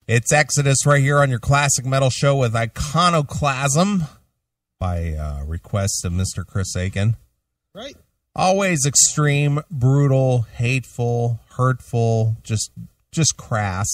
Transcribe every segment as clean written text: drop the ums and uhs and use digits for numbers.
It's Exodus right here on your Classic Metal Show with Iconoclasm by request of Mr. Chris Aiken. Right. Always extreme, brutal, hateful, hurtful, just crass.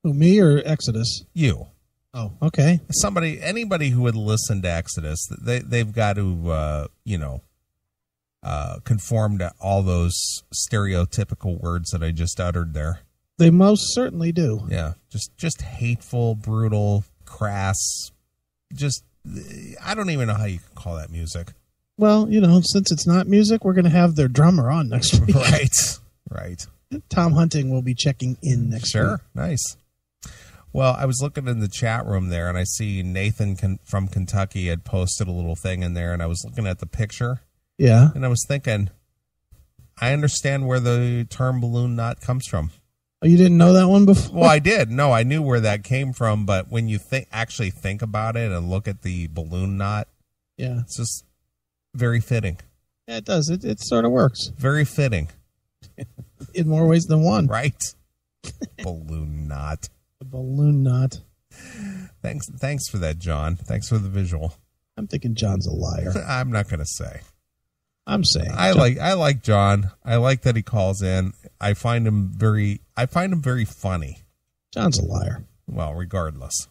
Who, me or Exodus? You. Oh, okay. Anybody who would listen to Exodus, they've got to, conform to all those stereotypical words that I just uttered there. They most certainly do. Yeah, just hateful, brutal, crass. I don't even know how you can call that music. Well, since it's not music, we're going to have their drummer on next week. Right. Tom Hunting will be checking in next week. Sure, nice. Well, I was looking in the chat room there, and I see Nathan from Kentucky had posted a little thing in there, and I was looking at the picture. Yeah. And I was thinking, I understand where the term balloon knot comes from. Oh, you didn't know that one before? Well, I did. No, I knew where that came from, but when you actually think about it and look at the balloon knot, yeah, it's just very fitting. Yeah, it does. It sort of works. Very fitting. In more ways than one. Right. Balloon knot. The balloon knot. Thanks for that, John. Thanks for the visual. I'm thinking John's a liar. I'm not going to say. I'm saying. I like John. I like that he calls in. I find him very funny. John's a liar. Well, regardless,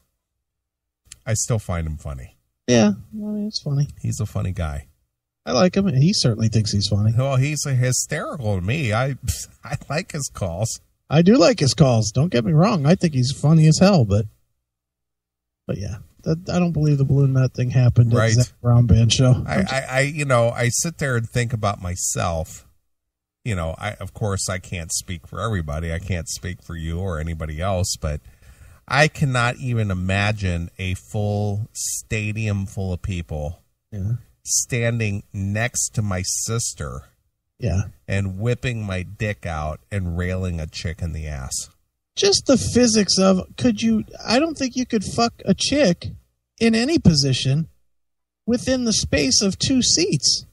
I still find him funny. Yeah, it's funny. He's a funny guy. I like him, and he certainly thinks he's funny. Well, he's hysterical to me. I like his calls. I do like his calls. Don't get me wrong. I think he's funny as hell, but yeah. I don't believe the balloon knot thing happened at the Zach Brown Band show. I sit there and think about myself. Of course I can't speak for everybody. I can't speak for you or anybody else, but I cannot even imagine a full stadium full of people standing next to my sister and whipping my dick out and railing a chick in the ass. Just the physics of I don't think you could fuck a chick in any position within the space of 2 seats.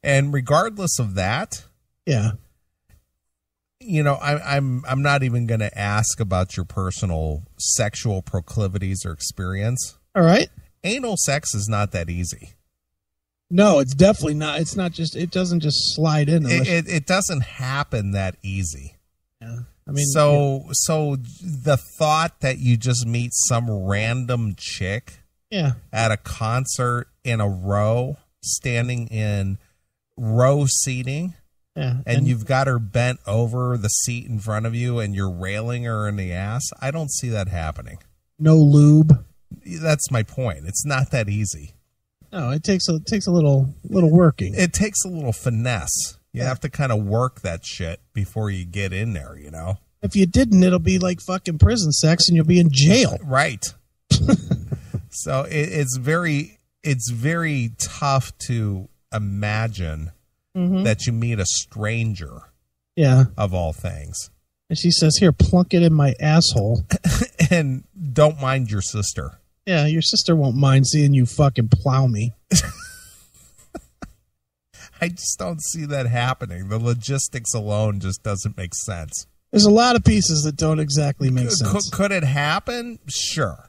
And regardless of that, I'm not even going to ask about your personal sexual proclivities or experience. All right. Anal sex is not that easy. No, it's definitely not. It's not just, it doesn't just slide in. It doesn't happen that easy. Yeah. I mean, so the thought that you just meet some random chick at a concert in a row, standing in row seating, and you've got her bent over the seat in front of you and you're railing her in the ass, I don't see that happening. No lube. That's my point. It's not that easy. No, it takes a little working. It takes a little finesse. You have to kind of work that shit before you get in there, If you didn't, it'll be like fucking prison sex and you'll be in jail. Right. So it's very tough to imagine that you meet a stranger. Yeah. Of all things. And she says, here, plunk it in my asshole. And don't mind your sister. Yeah, your sister won't mind seeing you fucking plow me. I just don't see that happening. The logistics alone just doesn't make sense. There's a lot of pieces that don't exactly make sense. Could it happen? Sure.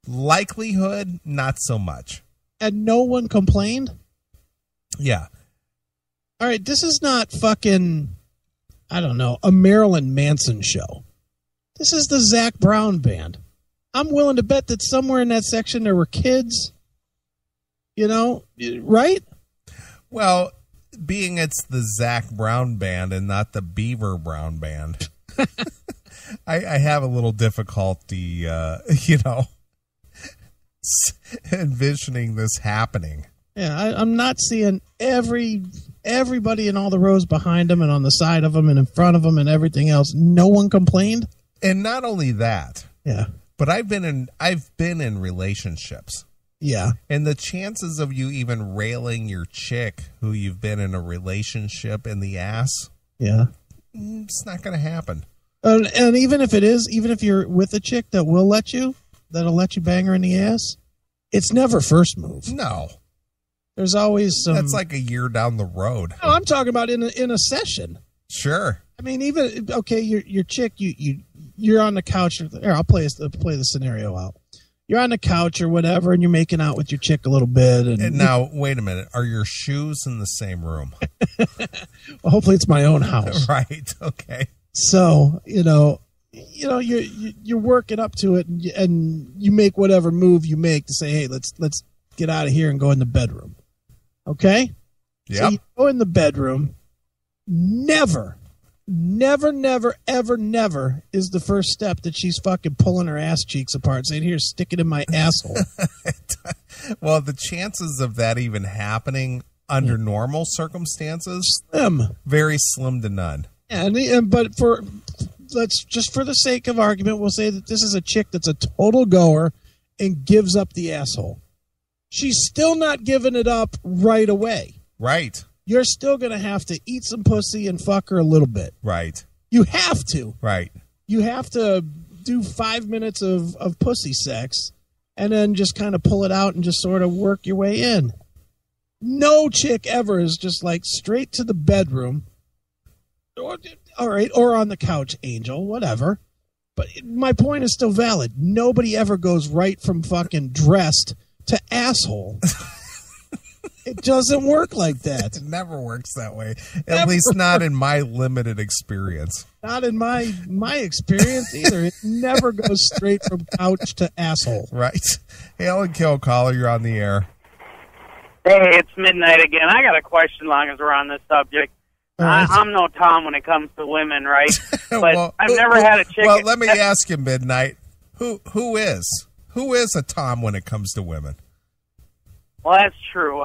Likelihood, not so much. And no one complained? Yeah. All right, this is not fucking, I don't know, a Marilyn Manson show. This is the Zach Brown Band. I'm willing to bet that somewhere in that section there were kids. Right? Well, being it's the Zach Brown Band and not the Beaver Brown Band, I have a little difficulty, envisioning this happening. Yeah, I'm not seeing everybody in all the rows behind them and on the side of them and in front of them and everything else. No one complained. And not only that, but I've been in relationships. Yeah. And the chances of you even railing your chick who you've been in a relationship in the ass, it's not going to happen. And even if it is, even if you're with a chick that'll let you bang her in the ass, it's never first move. No. There's always some. That's like a year down the road. No, I'm talking about in a session. Sure. I mean, even your chick, you you're on the couch. Here, I'll play the scenario out. You're on the couch or whatever, and you're making out with your chick a little bit. And now, wait a minute. Are your shoes in the same room? Well, hopefully it's my own house. Right. Okay. So, you're working up to it, and you make whatever move you make to say, hey, let's get out of here and go in the bedroom. Okay? Yeah. So you go in the bedroom. Never, ever, never is the first step that she's fucking pulling her ass cheeks apart, saying, here, stick it in my asshole. Well, the chances of that even happening under normal circumstances, very slim to none. But for the sake of argument, we'll say that this is a chick that's a total goer and gives up the asshole. She's still not giving it up right away. Right. You're still going to have to eat some pussy and fuck her a little bit. Right. You have to. Right. You have to do 5 minutes of pussy sex and then just kind of pull it out and just sort of work your way in. No chick ever is just like straight to the bedroom. All right, or on the couch, Angel, whatever. But my point is still valid. Nobody ever goes right from fucking dressed to asshole. It doesn't work like that. It never works that way. At least not in my limited experience. Not in my experience either. It never goes straight from couch to asshole. Right. Hail and kill, caller. You're on the air. Hey, it's Midnight again. I got a question long as we're on this subject. Right. I'm no Tom when it comes to women, right? But well, I've never had a chick. Well, let me ask you, Midnight. Who is a Tom when it comes to women? Well, that's true.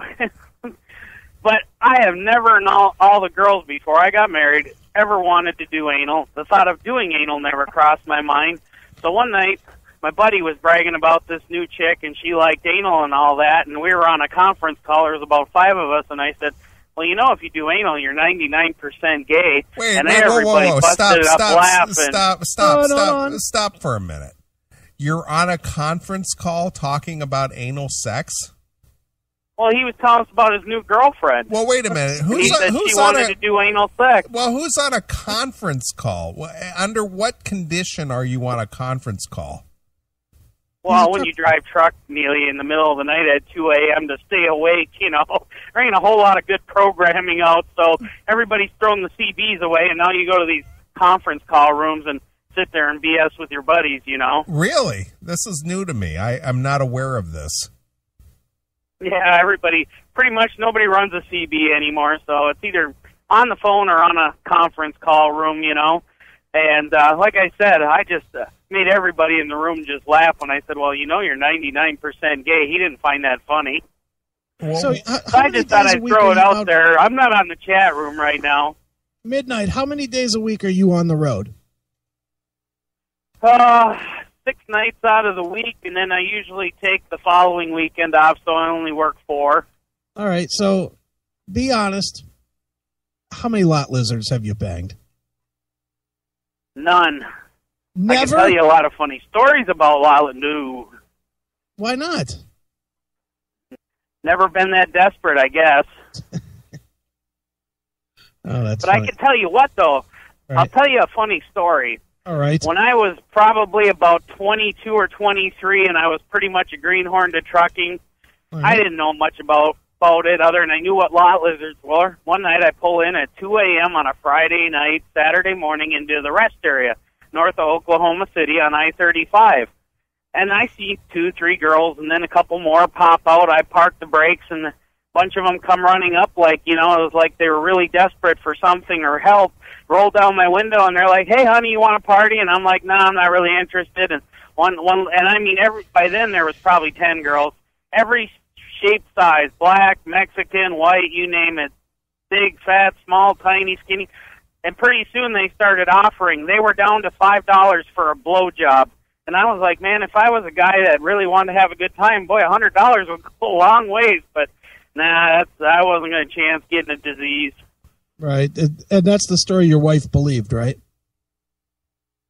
But I have never, in all the girls before I got married, ever wanted to do anal. The thought of doing anal never crossed my mind. So one night, my buddy was bragging about this new chick, and she liked anal and all that, and we were on a conference call. There was about 5 of us, and I said, well, if you do anal, you're 99% gay. Wait, everybody busted up laughing. Stop for a minute. You're on a conference call talking about anal sex? Well, he was telling us about his new girlfriend. Well, wait a minute. He said she wanted to do anal sex. Well, who's on a conference call? Under what condition are you on a conference call? Well, when you drive truck, Neeley, in the middle of the night at 2 a.m. to stay awake, there ain't a whole lot of good programming out, so everybody's throwing the CBs away, and now you go to these conference call rooms and sit there and BS with your buddies, Really? This is new to me. I'm not aware of this. Yeah, pretty much nobody runs a CB anymore, so it's either on the phone or on a conference call room, And like I said, I just made everybody in the room just laugh when I said, well, you're 99% gay. He didn't find that funny. Well, so I just thought I'd throw it out there. I'm not on the chat room right now. Midnight, how many days a week are you on the road? 6 nights out of the week, and then I usually take the following weekend off, so I only work 4. All right, so be honest. How many lot lizards have you banged? None. Never? I can tell you a lot of funny stories about lot. No. Why not? Never been that desperate, I guess. Oh, that's But funny. I can tell you what, though. Right. I'll tell you a funny story. All right. When I was probably about 22 or 23, and I was pretty much a greenhorn to trucking, right. I didn't know much about it other than I knew what lot lizards were. One night I pull in at 2 a.m. on a Friday night, Saturday morning into the rest area, north of Oklahoma City on I-35. And I see 2, 3 girls, and then a couple more pop out. I park the brakes, and a bunch of them come running up like, it was like they were really desperate for something or help. Roll down my window, and they're like, hey, honey, you want to party? And I'm like, no, I'm not really interested. And by then there was probably 10 girls. Every shape, size, black, Mexican, white, you name it. Big, fat, small, tiny, skinny. And pretty soon they started offering. They were down to $5 for a blowjob. And I was like, man, if I was a guy that really wanted to have a good time, boy, $100 would go a long ways. But, I wasn't going to chance getting a disease. Right. And that's the story your wife believed, right?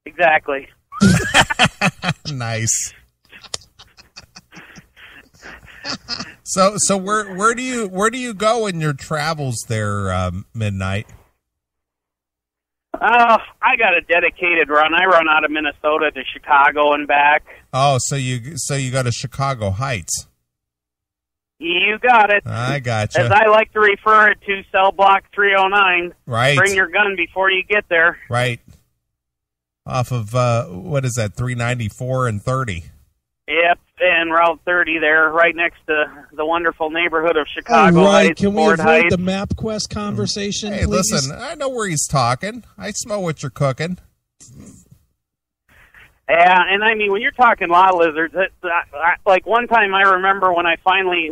Exactly. Nice. So where do you go in your travels there, Midnight? I got a dedicated run. I run out of Minnesota to Chicago and back. Oh, so you go to Chicago Heights. You got it. I gotcha. As I like to refer it to, cell block 309. Right. Bring your gun before you get there. Right. Off of, what is that, 394 and 30? Yep, and Route 30 there, right next to the wonderful neighborhood of Chicago Heights. Can we Ford avoid Heights. the MapQuest conversation, Hey, please? listen, I know where he's talking. I smell what you're cooking. Yeah, and I mean, when you're talking lot lizards, like one time I remember when I finally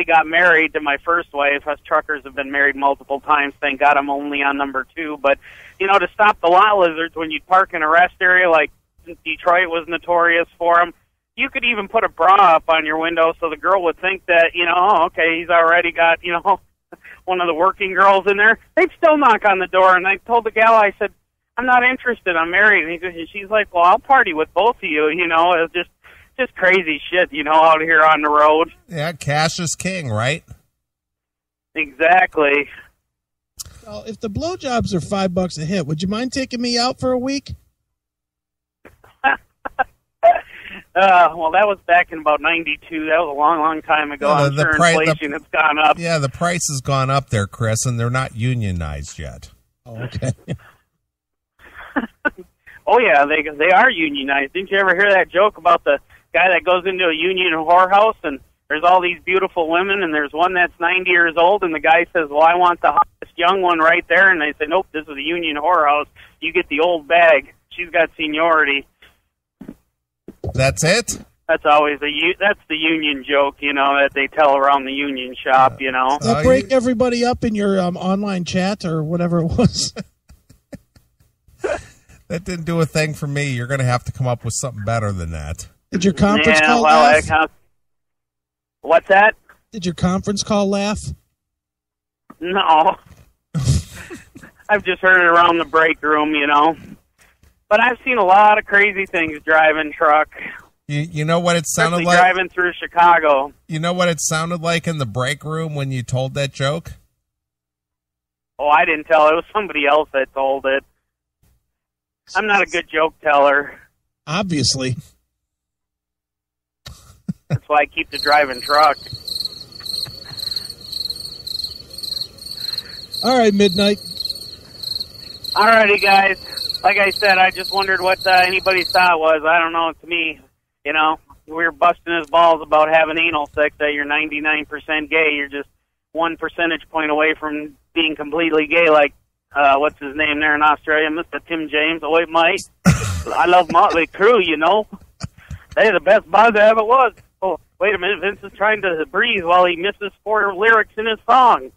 got married to my first wife. Us truckers have been married multiple times. Thank God I'm only on number 2. But you know, to stop the lot lizards when you park in a rest area, like Detroit was notorious for them. You could even put a bra up on your window so the girl would think that, you know, oh, okay, he's already got, you know, one of the working girls in there. They'd still knock on the door, and I told the gal, I said, I'm not interested, I'm married. And she's like, well, I'll party with both of you, you know. It's just crazy shit, you know, out here on the road. Yeah, cash is king, right? Exactly. Well, if the blowjobs are $5 a hit, would you mind taking me out for a week? Well, that was back in about 92. That was a long, long time ago. I'm sure inflation has gone up. Yeah, the price has gone up there, Chris, and they're not unionized yet. Oh, okay. Oh, yeah, they are unionized. Didn't you ever hear that joke about the guy that goes into a union whorehouse and there's all these beautiful women and there's one that's 90 years old and the guy says, well, I want the hottest young one right there. And they say, nope, this is a union whorehouse. You get the old bag. She's got seniority. That's it? That's always that's the union joke, you know, that they tell around the union shop, you know. Does that break everybody up in your online chat or whatever it was? That didn't do a thing for me. You're going to have to come up with something better than that. Did your conference call laugh? What's that? Did your conference call laugh? No. I've just heard it around the break room, you know. But I've seen a lot of crazy things driving truck. You know what it sounded Especially like? Driving through Chicago. You know what it sounded like in the break room when you told that joke? Oh, I didn't tell. It was somebody else that told it. I'm not a good joke teller. Obviously. That's why I keep the driving truck. All right, Midnight. All righty, guys. Like I said, I just wondered what anybody's thought was. I don't know. To me, you know, we were busting his balls about having anal sex, that you're 99% gay. You're just 1 percentage point away from being completely gay, like, what's his name there in Australia, Mr. Tim James. Oh, wait, Mike. I love Motley Crue, you know. They're the best band there ever was. Oh, wait a minute. Vince is trying to breathe while he misses 4 lyrics in his song.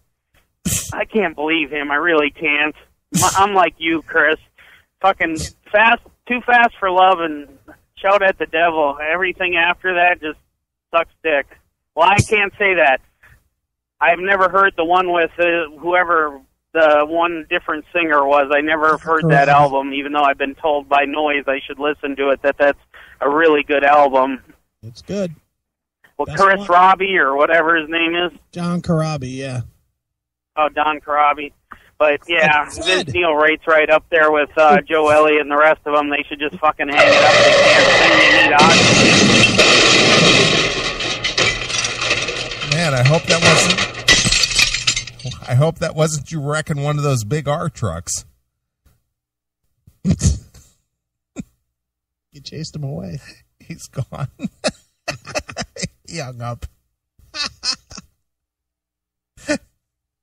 I can't believe him. I really can't. I'm like you, Chris. Fucking too fast for love and shout at the devil. Everything after that just sucks dick. Well, I can't say that. I've never heard the one with whoever the one different singer was. I never have heard that album, even though I've been told by Noise I should listen to it, that's a really good album. It's good. Well, Chris Robbie or whatever his name is. John Corabi, yeah. Oh, Don Corabi. But, yeah, Vince Neil rates right up there with Joe Elliott and the rest of them. They should just fucking hang it up. They can't sing. They need oxygen. Man, I hope that wasn't you wrecking one of those big R trucks. You chased him away. He's gone. He hung up.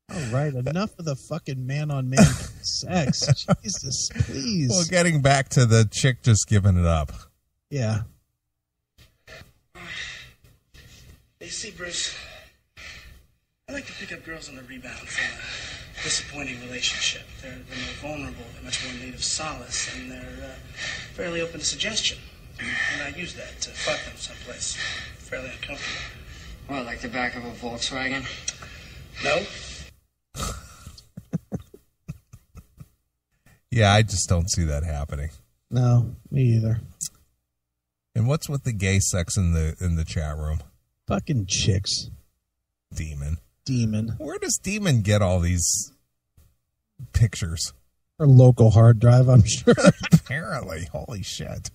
All right, enough of the fucking man-on-man sex. Jesus, please. Well, getting back to the chick just giving it up. Yeah. You see, Bruce, I like to pick up girls on the rebound from a disappointing relationship. They're more vulnerable, they're much more in need of solace, and they're fairly open to suggestion. And I use that to fuck them someplace fairly uncomfortable. Well, like the back of a Volkswagen? No. Yeah, I just don't see that happening. No, me either. And what's with the gay sex in the chat room? Fucking chicks. Demon. Demon. Where does Demon get all these pictures? Or local hard drive, I'm sure. Apparently. Holy shit.